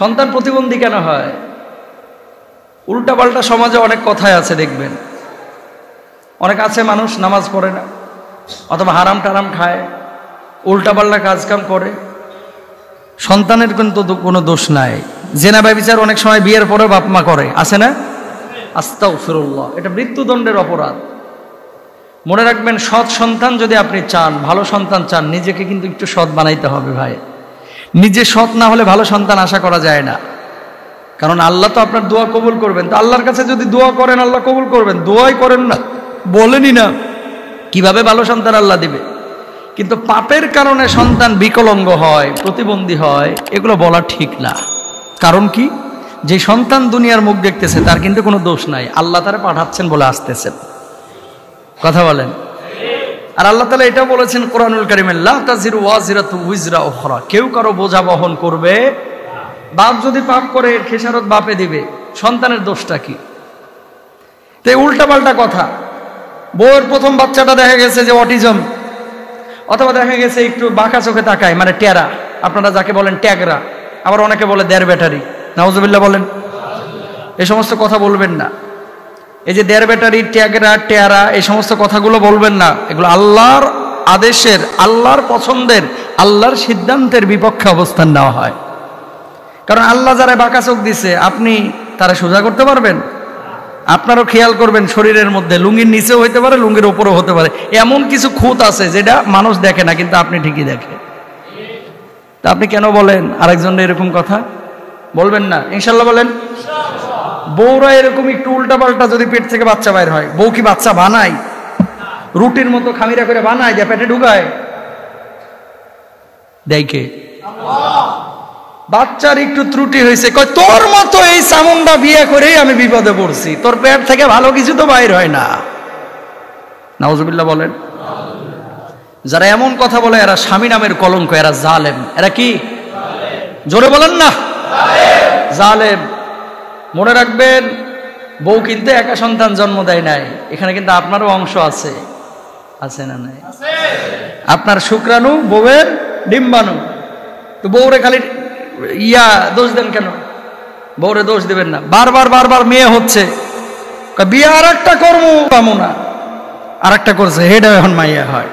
সন্তান প্রতিবন্ধী কেন হয়? উল্টাপাল্টা সমাজে অনেক কথাই আছে দেখবেন। অনেক আছে মানুষ নামাজ পড়ে না, অথবা হারাম টারাম খায়, উল্টাপাল্টা কাজকাম করে। সন্তানের কিন্তু কোনো দোষ নাই। জেনা ব্যভিচার অনেক সময় বিয়ের পরে বাপ মা করে, আছে না? আস্তাগফিরুল্লাহ, এটা মৃত্যুদণ্ডের অপরাধ। মনে রাখবেন, সৎ সন্তান যদি আপনি চান, ভালো সন্তান চান, নিজেকে কিন্তু একটু সৎ বানাইতে হবে ভাই। নিজে সৎ না হলে ভালো সন্তান আশা করা যায় না। কারণ আল্লাহ তো আপনার দোয়া কবুল করবেন। তো আল্লাহর কাছে যদি দোয়া করেন আল্লাহ কবুল করবেন, দোয়াই করেন না, বলেনই না, কিভাবে ভালো সন্তান আল্লাহ দিবে? কিন্তু পাপের কারণে সন্তান বিকলাঙ্গ হয়, প্রতিবন্ধী হয়, এগুলো বলা ঠিক না। কারণ কি? যে সন্তান দুনিয়ার মুখ দেখতেছে তার কিন্তু কোনো দোষ নাই, আল্লাহ তারা পাঠাচ্ছেন বলে আসতেছেন। কথা বলেন। আর আল্লাহ তাআলা এটাও বলেছেন কোরআনুল কারীমে, লা তাজিরু ওয়াজিরাতু উযরা উখরা, কেউ কারো বোঝা বহন করবে। বাপ যদি পাপ করে এর খেসারত বাপে দিবে, সন্তানের দোষটা কি? তো উল্টাপাল্টা কথা। বউয়ের প্রথম বাচ্চাটা দেখা গেছে যে অটিজম, অথবা দেখা গেছে একটু বাঁকা চোখে তাকায়, মানে টেরা, আপনারা যাকে বলেন ট্যাগরা, আবার অনেকে বলে দেড় ব্যাটারি। নাউজুবিল্লাহ বলেন। এই সমস্ত কথা বলবেন না। এই যে দেড় ব্যাটারি, ট্যাগরা, টেরা, এই সমস্ত কথাগুলো বলবেন না। এগুলো আল্লাহর আদেশের, আল্লাহর পছন্দের, আল্লাহর সিদ্ধান্তের বিপক্ষে অবস্থান নেওয়া হয়। কারণ আল্লাহ যারা বাঁকা চোখ দিছে, আপনি তারা সোজা করতে পারবেন? আপনারও খেয়াল করবেন, শরীরের মধ্যে লুঙ্গির নিচেও হতে পারে, লুঙ্গির ওপরও হতে পারে, এমন কিছু খুঁত আছে যেটা মানুষ দেখে না, কিন্তু আপনি ঠিকই দেখেন। তা আপনি কেন বলেন আরেকজনের এরকম কথা? বলবেন না ইনশাল্লাহ বলেন। বউরা এরকম একটু উল্টাপাল্টা যদি পেট থেকে বাচ্চা বাইর হয়, বউ কি বাচ্চা বানায়? রুটির মতো খামিরা করে বানায়, যা পেটে ঢুকায়? দেখে বাচ্চার একটু ত্রুটি হয়েছে, কয় তোর মতো এই চামুন্ডা বিয়ে করেই আমি বিপদে পড়ছি, তোর পেট থেকে ভালো কিছু তো বাইর হয় না। নাউজুবিল্লাহ বলেন। যারা এমন কথা বলে এরা স্বামী নামের কলঙ্ক, এরা জালেম। এরা কি? জোরে বলেন না, জালেম। মনে রাখবেন, বউ কিন্তু একা সন্তান জন্ম দেয় নাই, এখানে কিন্তু আপনারও অংশ আছে। আছে না নাই? আপনার শুক্রাণু বউয়ের ডিম্বাণু। তো বউরে খালি দোষ দেন কেন? বউরে দোষ দিবেন না। বারবার বারবার মেয়ে হচ্ছে, বিয়ে আর একটা কর্ম পাবো না, আর একটা করছে, হেডা এখন মাইয়া হয়।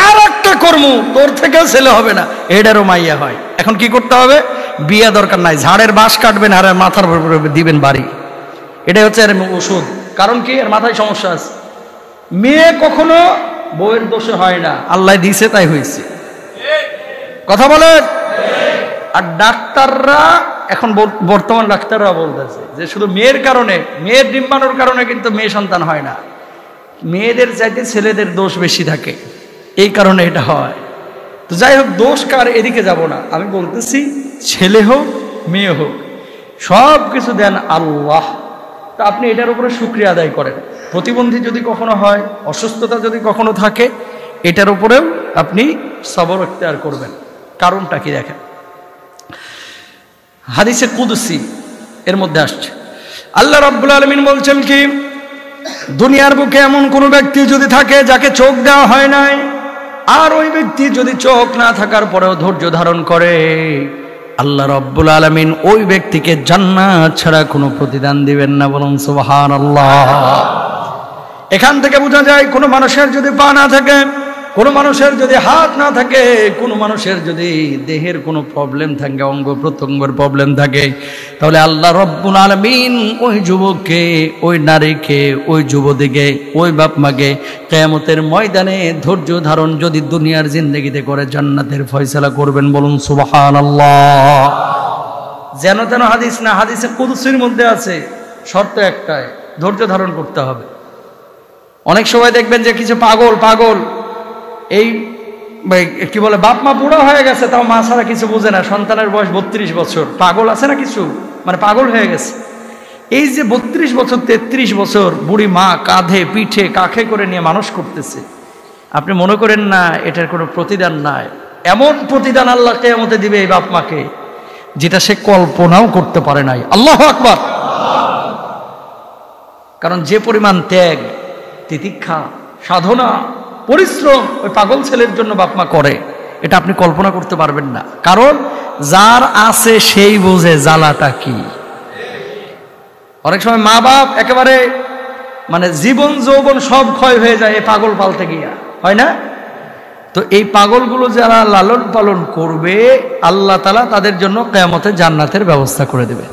আর একটা কর্ম, তোর থেকেও ছেলে হবে না, হেডারও মাইয়া হয়। এখন কি করতে হবে? বিয়ে দরকার নাই, ঝাড়ের বাঁশ কাটবেন আর মাথার উপরে দিবেন বাড়ি। এটাই হচ্ছে এর ওষুধ। কারণ কি? এর মাথায় সমস্যা আছে। মেয়ে কখনো বউয়ের দোষে হয় না, আল্লাহ দিয়েছে তাই হয়েছে। কথা বলেন। আর ডাক্তাররা এখন, বর্তমান ডাক্তাররা বলতেছে যে শুধু মেয়ের কারণে, মেয়ের ডিম্বাণুর কারণে কিন্তু মেয়ে সন্তান হয় না, মেয়েদের চাইতে ছেলেদের দোষ বেশি থাকে, এই কারণে এটা হয়। তো যাই হোক, দোষ কার, এদিকে যাব না। আমি বলতেছি ছেলে হোক মেয়ে হোক, সব কিছু দেন আল্লাহ। তা আপনি এটার উপরে শুকরিয়া আদায় করেন। প্রতিবন্ধী যদি কখনো হয়, অসুস্থতা যদি কখনো থাকে, এটার উপরেও আপনি সবর ইখতিয়ার করবেন। কারণটা কি দেখেন, হাদিসে কুদসি এর মধ্যে আসছে, আল্লাহ রাব্বুল আলামিন বলছেন কি, দুনিয়ার বুকে এমন কোন ব্যক্তি যদি থাকে যাকে চোখ দেওয়া হয় নাই, আর ওই ব্যক্তি যদি চোখ না থাকার পরেও ধৈর্য ধারণ করে, আল্লাহ রাব্বুল আলামিন ওই ব্যক্তিকে জান্নাত ছাড়া কোনো প্রতিদান দিবেন না। বলুন সুবহানাল্লাহ। এখান থেকে বোঝা যায়, কোনো মানুষের যদি পা না থাকে, কোনো মানুষের যদি হাত না থাকে, কোনো মানুষের যদি দেহের কোনো প্রবলেম থাকে, অঙ্গ প্রত্যঙ্গের প্রবলেম থাকে, তাহলে আল্লাহ রাব্বুল আলামিন ওই যুবককে, ওই নারীকে, ওই যুবতীকে, ওই বাপ মাকে কিয়ামতের ময়দানে ধৈর্য ধারণ যদি দুনিয়ার জিন্দেগিতে করে, জান্নাতের ফয়সালা করবেন। বলুন সুবহানাল্লাহ। যেন তেন হাদিস না, হাদিসে কুদসির মধ্যে আছে, শর্ত একটাই, ধৈর্য ধারণ করতে হবে। অনেক সময় দেখবেন যে কিছু পাগল এই কি বলে, বাপ মা বুড়ো হয়ে গেছে, তাও মা ছাড়া কিছু বোঝে না, সন্তানের বয়স 32 বছর, পাগল আছে না কিছু, মানে পাগল হয়ে গেছে। এই যে 32 বছর 33 বছর বুড়ি মা কাঁধে পিঠে কাঁখে করে নিয়ে মানুষ করতেছে, আপনি মনে করেন না এটার কোনো প্রতিদান নাই? এমন প্রতিদান আল্লাহ কিয়ামতে দিবে এই বাপ মাকে, যেটা সে কল্পনাও করতে পারে নাই। আল্লাহু আকবার। কারণ যে পরিমাণ ত্যাগ, তিতিক্ষা, সাধনা, পরিশ্রম ওই পাগল ছেলের জন্য বাপ মা করে, এটা আপনি কল্পনা করতে পারবেন না। কারণ যার আছে সেই বোঝে জ্বালাটা কি। অনেক সময় মা বাপ একেবারে মানে জীবন যৌবন সব ক্ষয় হয়ে যায় এই পাগল পালতে গিয়া, হয় না? তো এই পাগলগুলো যারা লালন পালন করবে আল্লাহ তাআলা তাদের জন্য কিয়ামতে জান্নাতের ব্যবস্থা করে দেবে।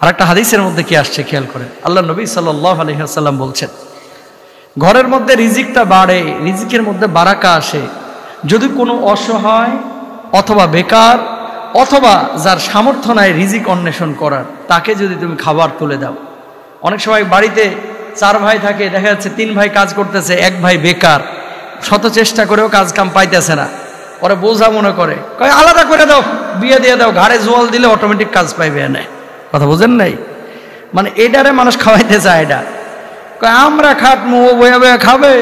আর একটা হাদিসের মধ্যে কি আসছে খেয়াল করেন, আল্লাহ নবী সাল্লাল্লাহু আলাইহি ওয়াসাল্লাম বলছেন, ঘরের মধ্যে রিজিকটা বাড়ে, রিজিকের মধ্যে বারাকা আসে যদি কোনো অসহায় অথবা বেকার অথবা যার সামর্থ্য নাই রিজিক অন্বেষণ করার, তাকে যদি তুমি খাবার তুলে দাও। অনেক সময় বাড়িতে 4 ভাই থাকে, দেখা যাচ্ছে 3 ভাই কাজ করতেছে, 1 ভাই বেকার, শত চেষ্টা করেও কাজ কাম পাইতেছে না, পরে বোঝা মনে করে, কয় আলাদা করে দাও, বিয়ে দিয়ে দাও, ঘাড়ে জোয়াল দিলে অটোমেটিক কাজ পাইবে। এনে কথা বুঝেন নাই? মানে এটারে মানুষ খাওয়াইতে চায়, এটা কয় আমরা খাটমু, ও বয়া বয়া খাবে।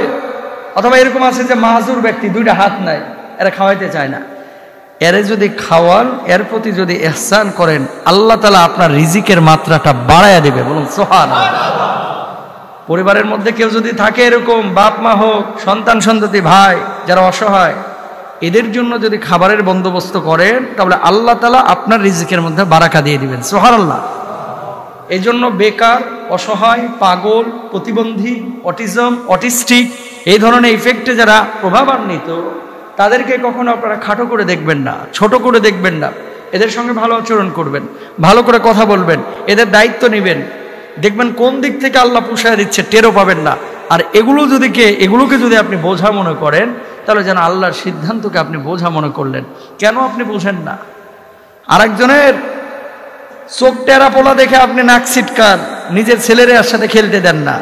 অথবা এরকম আছে যে মাহুর ব্যক্তি, 2টা হাত নাই, এরা খাওয়াইতে চায় না। এরে যদি খাওয়ান, এর প্রতি যদি ইহসান করেন, আল্লাহ তাআলা আপনার রিজিকের মাত্রাটা বাড়ায়া দেবে। বলুন সুবহানাল্লাহ। পরিবারের মধ্যে কেউ যদি থাকে এরকম, বাপ মা হোক, সন্তান সন্ততি, ভাই যারা অসহায়, এদের জন্য যদি খাবারের বন্দোবস্ত করেন, তাহলে আল্লাহ তাআলা আপনার রিজিকের মধ্যে বারাকা দিয়ে দিবেন। সুবহানাল্লাহ। এই জন্য বেকার, অসহায়, পাগল, প্রতিবন্ধী, অটিজম, অটিস্টিক এই ধরনের ইফেক্টে যারা প্রভাবান্বিত, তাদেরকে কখনো আপনারা খাটো করে দেখবেন না, ছোট করে দেখবেন না। এদের সঙ্গে ভালো আচরণ করবেন, ভালো করে কথা বলবেন, এদের দায়িত্ব নেবেন। দেখবেন কোন দিক থেকে আল্লাহ পুষায় দিচ্ছে টেরও পাবেন না। আর এগুলোকে যদি আপনি বোঝা মনে করেন, তাহলে যেন আল্লাহর সিদ্ধান্তকে আপনি বোঝা মনে করলেন। কেন আপনি বোঝেন না? আরেকজনের চোখ টেরা পোলা দেখে আপনি নাক ছিটকান, নিজের ছেলের সাথে খেলতে দেন না,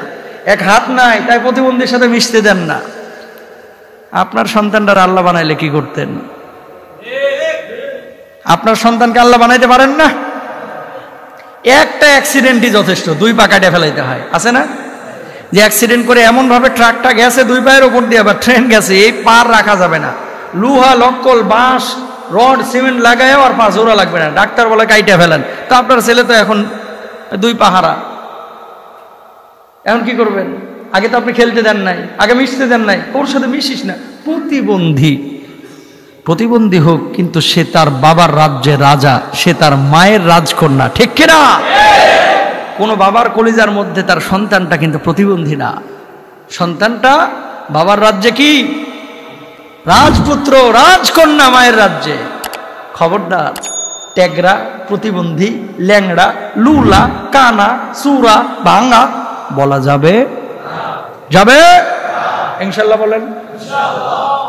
1 হাত নাই তাই প্রতিবন্ধীর সাথে মিশতে দেন না। আপনার সন্তানরা আল্লাহ বানাইলে কি করতেন? আপনার সন্তানকে আল্লাহ বানাইতে পারেন না? একটা অ্যাক্সিডেন্টই যথেষ্ট, 2 পা কাটে ফেলাইতে হয়, আছে না? যে অ্যাক্সিডেন্ট করে এমন ভাবে ট্রাকটা গেছে 2 পায়ের উপর দিয়ে, আবার ট্রেন গেছে, এই পার রাখা যাবে না, লুহা লক্কল বাঁশ রড সিমেন্ট লাগায়ও আর পা জোড়া লাগবে না, ডাক্তার বলে কাইটা ফেলেন। তো আপনার ছেলে তো এখন 2 পা হারা, এখন কি করবেন? আগে তো আপনি খেলতে দেন নাই, আগে মিশতে দেন নাই, ওর সাথে মিশিস না। প্রতিবন্ধী হোক, কিন্তু সে তার বাবার রাজ্যে রাজা, সে তার মায়ের রাজকন্যা, ঠিক কিনা? কোনো বাবার কলিজার মধ্যে তার সন্তানটা কিন্তু প্রতিবন্ধী না, সন্তানটা বাবার রাজ্যে কি রাজপুত্র, রাজকন্যা, মায়ের রাজ্যে। খবরদার টেগরা, প্রতিবন্ধী, ল্যাংড়া, লুলা, কানা, সুরা, ভাঙা বলা যাবে? যাবে ইনশাআল্লাহ? বলেন ইনশাআল্লাহ।